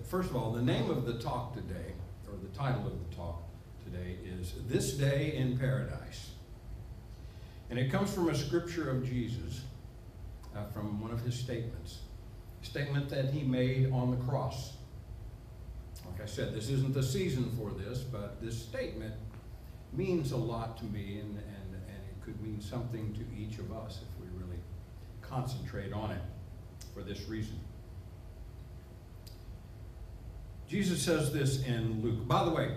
first of all, the name of the talk today, or the title of the talk today, is This Day in Paradise. And it comes from a scripture of Jesus, from one of his statements. A statement that he made on the cross. Like I said, this isn't the season for this, but this statement means a lot to me, and it could mean something to each of us if we really concentrate on it for this reason. Jesus says this in Luke. By the way,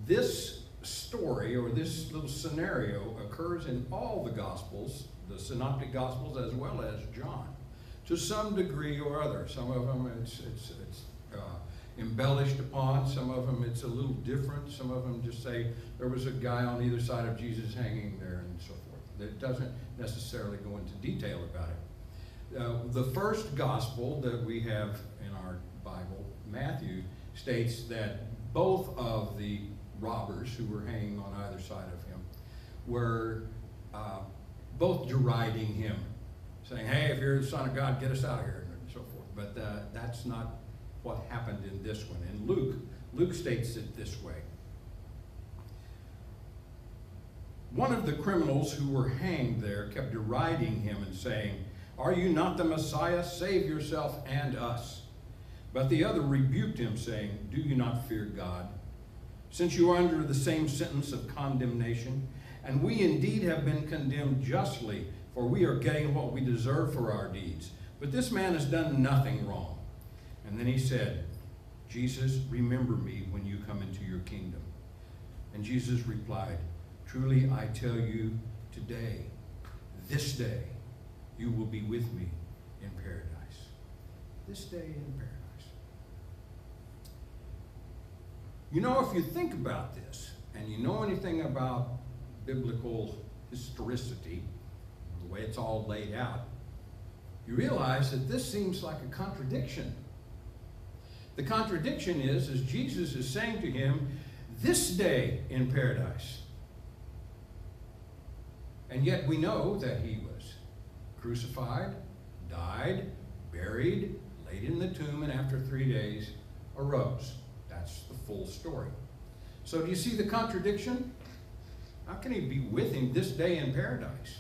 this story or this little scenario occurs in all the Gospels, the Synoptic Gospels as well as John, to some degree or other. Some of them it's embellished upon. Some of them it's a little different. Some of them just say there was a guy on either side of Jesus hanging there and so forth. It doesn't necessarily go into detail about it. The first gospel that we have in our Bible, Matthew, states that both of the robbers who were hanging on either side of him were both deriding him, saying, hey, if you're the Son of God, get us out of here, and so forth. But that's not what happened in this one. And Luke states it this way. One of the criminals who were hanged there kept deriding him and saying, are you not the Messiah? Save yourself and us. But the other rebuked him, saying, do you not fear God, since you are under the same sentence of condemnation? And we indeed have been condemned justly, for we are getting what we deserve for our deeds. But this man has done nothing wrong. And then he said, Jesus, remember me when you come into your kingdom. And Jesus replied, truly I tell you, today, this day, you will be with me in paradise. This day in paradise. You know, if you think about this, and you know anything about biblical historicity, the way it's all laid out, you realize that this seems like a contradiction. The contradiction is Jesus is saying to him, this day in paradise. And yet we know that he was crucified, died, buried, laid in the tomb, and after 3 days arose. That's the full story. So do you see the contradiction? How can he be with him this day in paradise?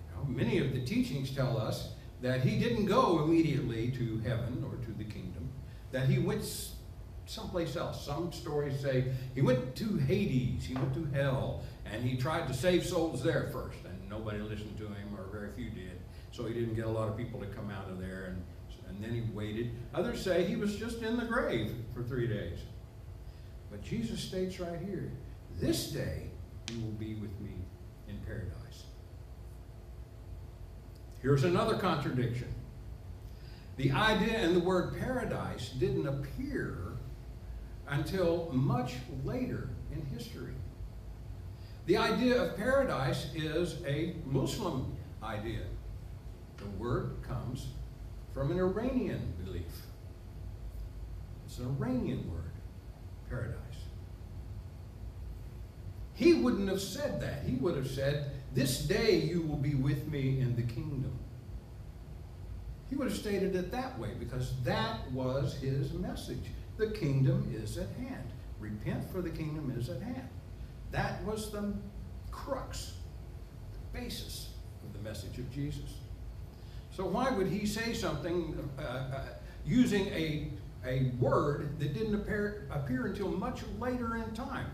You know, many of the teachings tell us that he didn't go immediately to heaven or to the kingdom, that he went someplace else. Some stories say he went to Hades, he went to hell, and he tried to save souls there first, and nobody listened to him, or very few did, so he didn't get a lot of people to come out of there, and then he waited. Others say he was just in the grave for 3 days. But Jesus states right here, this day you will be with me in paradise. Here's another contradiction. The idea and the word paradise didn't appear until much later in history. The idea of paradise is a Muslim idea. The word comes from an Iranian belief. It's an Iranian word, paradise. He wouldn't have said that. He would have said, this day you will be with me in the kingdom. He would have stated it that way because that was his message. The kingdom is at hand. Repent, for the kingdom is at hand. That was the crux, the basis of the message of Jesus. So why would he say something using a word that didn't appear until much later in time?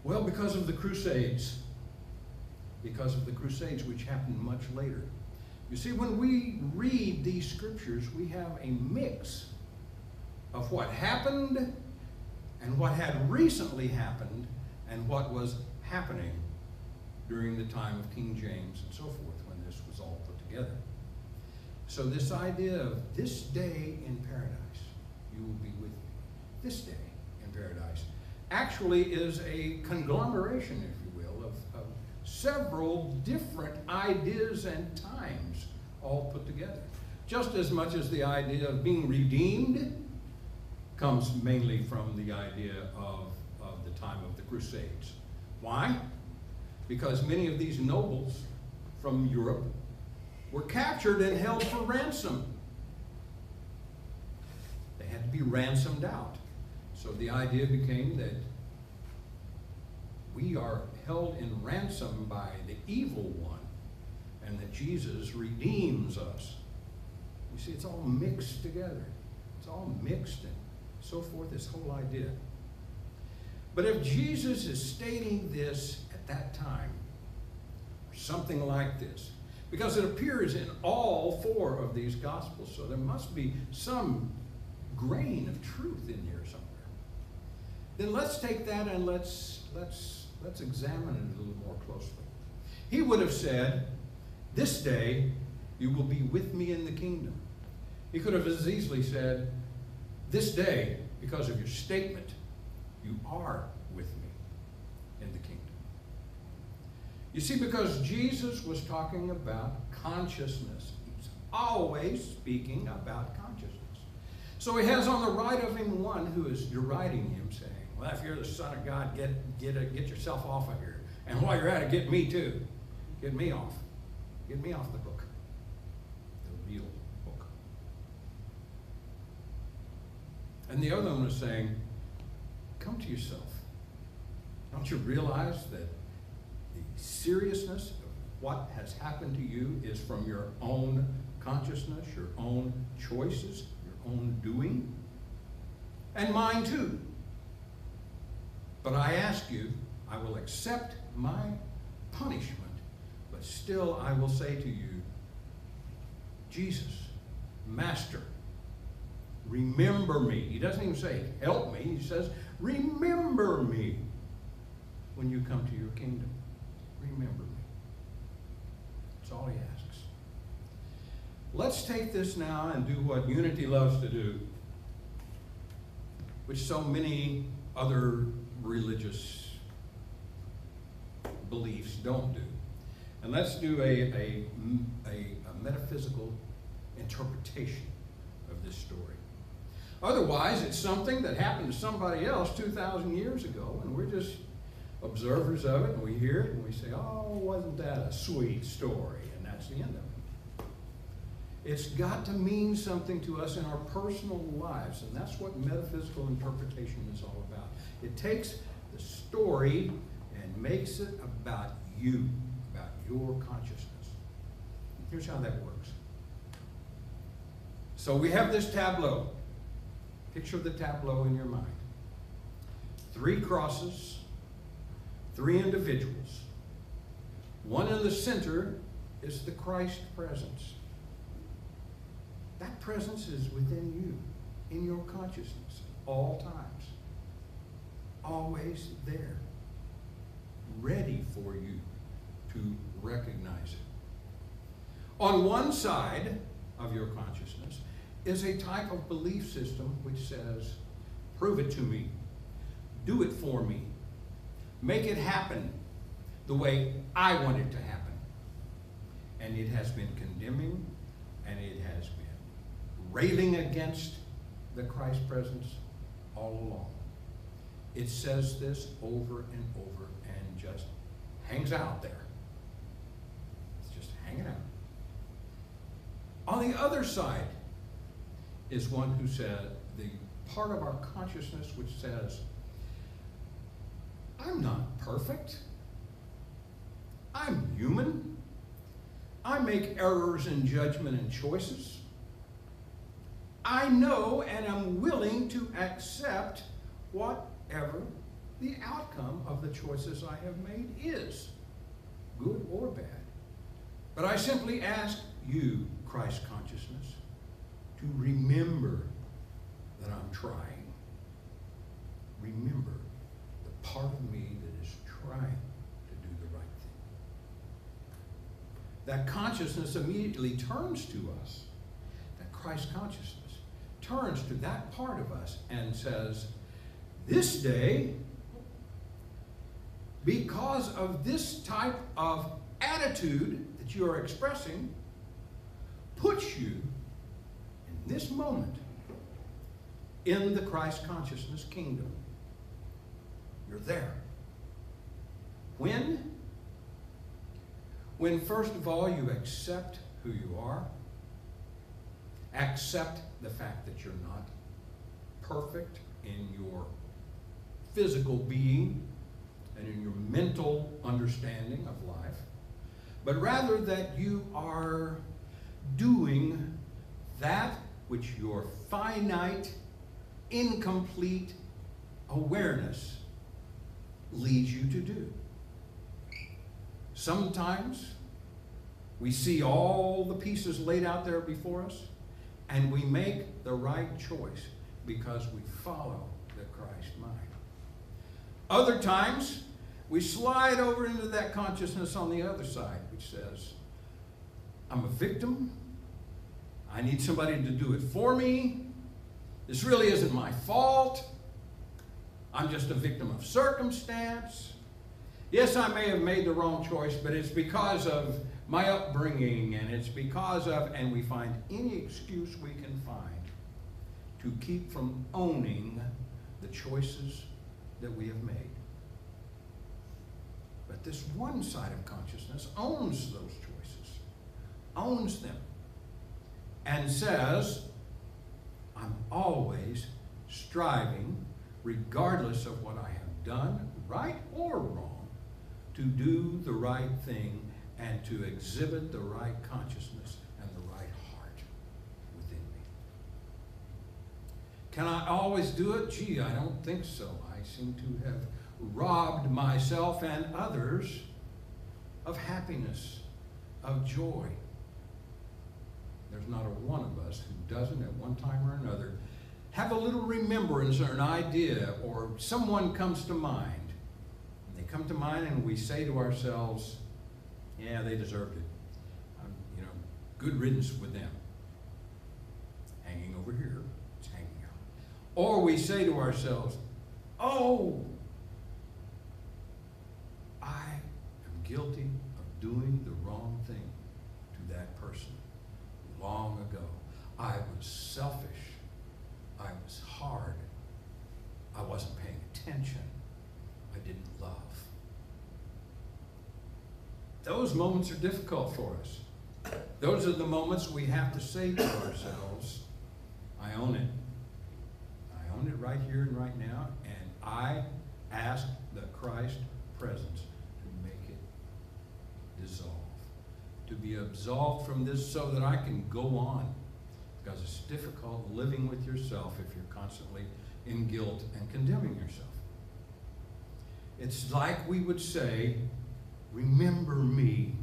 Well, because of the Crusades. Because of the Crusades, which happened much later. You see, when we read these scriptures, we have a mix of what happened and what had recently happened and what was happening during the time of King James and so forth when this was all put together. So this idea of this day in paradise, you will be with me, this day in paradise, actually is a conglomeration, if you will, of several different ideas and times all put together. Just as much as the idea of being redeemed comes mainly from the idea of the time of the Crusades. Why? Because many of these nobles from Europe were captured and held for ransom. They had to be ransomed out. So the idea became that we are held in ransom by the evil one, and that Jesus redeems us. You see, it's all mixed together. It's all mixed and so forth, this whole idea. But if Jesus is stating this at that time, or something like this, because it appears in all four of these Gospels, so there must be some grain of truth in here somewhere. Then let's take that and let's examine it a little more closely. He would have said, "This day you will be with me in the kingdom." He could have as easily said, "This day, because of your statement, you are with me in the kingdom." You see, because Jesus was talking about consciousness. He's always speaking about consciousness. So he has on the right of him one who is deriding him, saying, "Well, if you're the Son of God, get yourself off of here. And while you're at it, get me too. Get me off. Get me off the hook. The real hook." And the other one was saying, "Come to yourself. Don't you realize that the seriousness of what has happened to you is from your own consciousness, your own choices, your own doing, and mine too? But I ask you, I will accept my punishment, but still I will say to you, Jesus, Master, remember me." He doesn't even say, "Help me." He says, "Remember me when you come to your kingdom. Remember me." That's all he asks. Let's take this now and do what Unity loves to do, which so many other religious beliefs don't do. And let's do a metaphysical interpretation of this story. Otherwise, it's something that happened to somebody else 2,000 years ago, and we're just observers of it, and we hear it, and we say, "Oh, wasn't that a sweet story?" And that's the end of it. It's got to mean something to us in our personal lives, and that's what metaphysical interpretation is all about. It takes the story and makes it about you, about your consciousness. Here's how that works. So we have this tableau. Picture the tableau in your mind. 3 crosses, 3 individuals. One in the center is the Christ presence. That presence is within you, in your consciousness, all times. Always there, ready for you to recognize it. On one side of your consciousness is a type of belief system which says, "Prove it to me, do it for me, make it happen the way I want it to happen." And it has been condemning, and it has been railing against the Christ presence all along. It says this over and over and just hangs out there. It's just hanging out. On the other side is one who said, the part of our consciousness which says, "I'm not perfect. I'm human. I make errors in judgment and choices. I know and am willing to accept whatever the outcome of the choices I have made is, good or bad. But I simply ask you, Christ consciousness, to remember that I'm trying. Remember the part of me that is trying to do the right thing." That consciousness immediately turns to us. That Christ consciousness turns to that part of us and says, "This day, because of this type of attitude that you are expressing, puts you in this moment in the Christ consciousness kingdom." You're there. When? When first of all you accept who you are, accept the fact that you're not perfect in your physical being and in your mental understanding of life, but rather that you are doing that which your finite, incomplete awareness leads you to do. Sometimes we see all the pieces laid out there before us, and we make the right choice because we follow the Christ mind. Other times, we slide over into that consciousness on the other side, which says, I'm a victim. I need somebody to do it for me. This really isn't my fault. I'm just a victim of circumstance. Yes, I may have made the wrong choice, but it's because of my upbringing, and it's because of, and we find any excuse we can find to keep from owning the choices that we have made. But this one side of consciousness owns those choices, owns them, and says, I'm always striving, regardless of what I have done, right or wrong, to do the right thing and to exhibit the right consciousness and the right heart within me. Can I always do it? Gee, I don't think so. I seem to have robbed myself and others of happiness, of joy. There's not a one of us who doesn't at one time or another have a little remembrance or an idea, or someone comes to mind. And they come to mind and we say to ourselves, yeah, they deserved it. Good riddance with them. Hanging over here, it's hanging out. Or we say to ourselves, oh, I am guilty of doing the wrong thing to that person long ago. I was selfish. I was hard. I wasn't paying attention. I didn't love. Those moments are difficult for us. Those are the moments we have to say to ourselves, I own it. I own it right here and right now, and I ask the Christ presence to make it dissolve, to be absolved from this so that I can go on. Because it's difficult living with yourself if you're constantly in guilt and condemning yourself. It's like we would say, remember me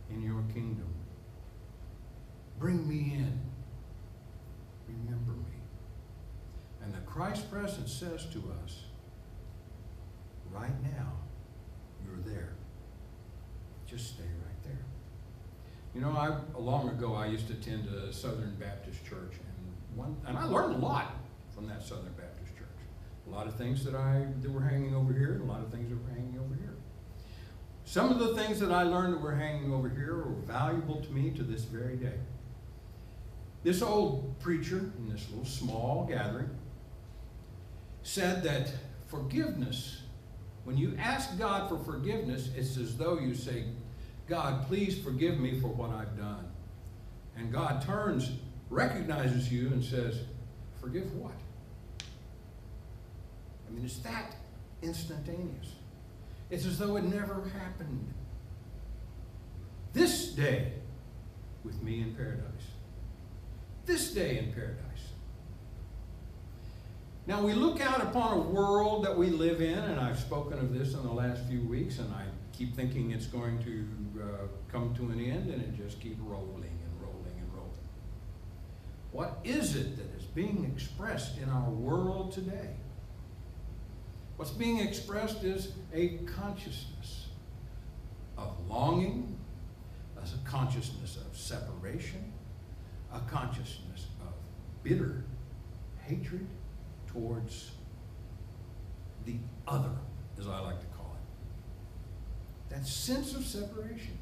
in your kingdom. Bring me in. Remember me. And the Christ presence says to us, right now, you're there. Just stay right there. Long ago, I used to attend a Southern Baptist church, and I learned a lot from that Southern Baptist church. A lot of things that were hanging over here, and a lot of things that were hanging over here. Some of the things that I learned that were hanging over here are valuable to me to this very day. This old preacher in this little small gathering said that forgiveness, when you ask God for forgiveness, it's as though you say, God, please forgive me for what I've done. And God turns, recognizes you, and says, forgive what? It's that instantaneous. It's as though it never happened. This day with me in paradise. This day in paradise. Now we look out upon a world that we live in, and I've spoken of this in the last few weeks, and I keep thinking it's going to come to an end, and it just keeps rolling and rolling and rolling. What is it that is being expressed in our world today? What's being expressed is a consciousness of longing, as a consciousness of separation, a consciousness of bitter hatred towards the other, as I like to call it. That sense of separation.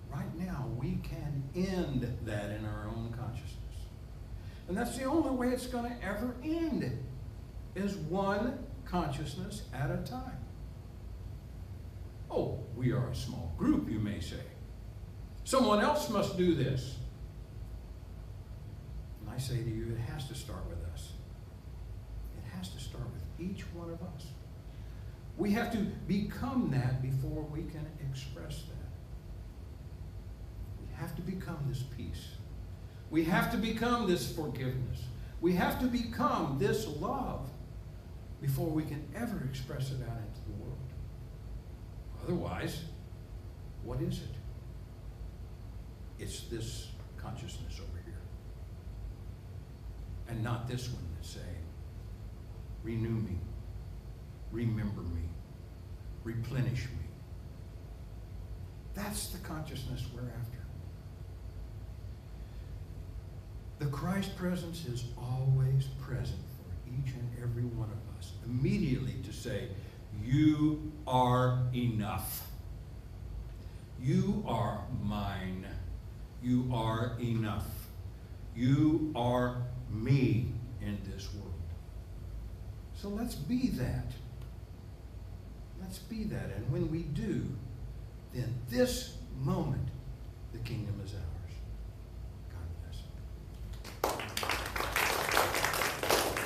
Right now, we can end that in our own consciousness. And that's the only way it's going to ever end, is one consciousness at a time. Oh, we are a small group, you may say. Someone else must do this. And I I say to you, it has to start with us. It has to start with each one of us. We have to become that before we can express that. We have to become this peace. We have to become this forgiveness. We have to become this love before we can ever express it out into the world. Otherwise, what is it? It's this consciousness over here. And not this one that's saying, renew me, remember me, replenish me. That's the consciousness we're after. The Christ presence is always present for each and every one of us. Immediately to say, you are enough. You are mine. You are enough. You are me in this world. So let's be that. Let's be that. And when we do, then this moment, the kingdom is ours.